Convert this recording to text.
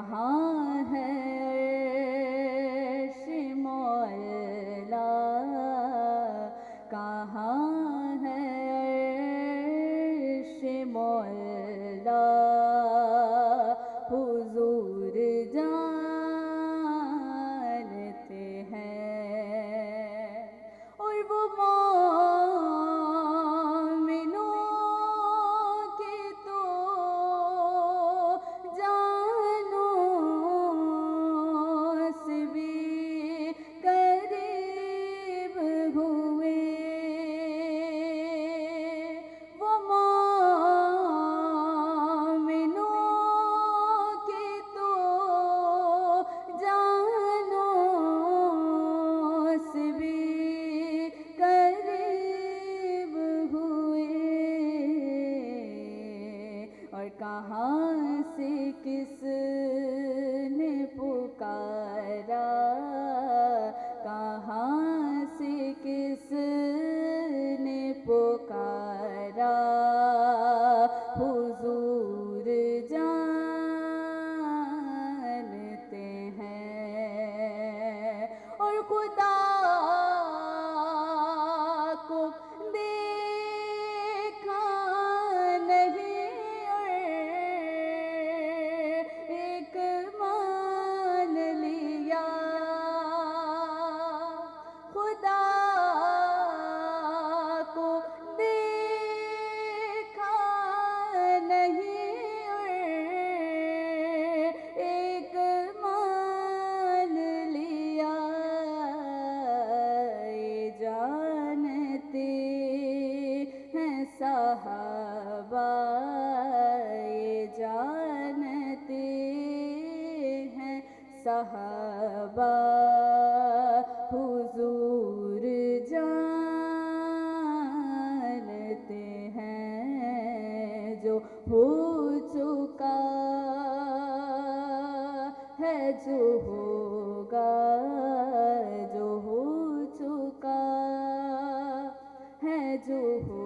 کہاں ہے عرش مولا، کہاں ہے عرش مولا، حضور جانتے ہیں اور وہ مومنوں کی تو جانوں سے بھی قریب ہوئے، وہ مومنوں کی تو جانوں سے بھی قریب ہوئے، اور کہاں سے کس نے پکارا، کہاں سے کس نے پکارا، حضور جانتے ہیں اور خدا کو دیکھا نہیں اور ایک مان لیا، خدا کو دیکھا نہیں اور ایک مان لیا، یہ جانتے ہیں صحابہ، یہ جانتے ہیں صحابہ، حضور جانتے ہیں جو ہو چکا ہے، جو ہوگا، جو ہو چکا ہے، جو ہو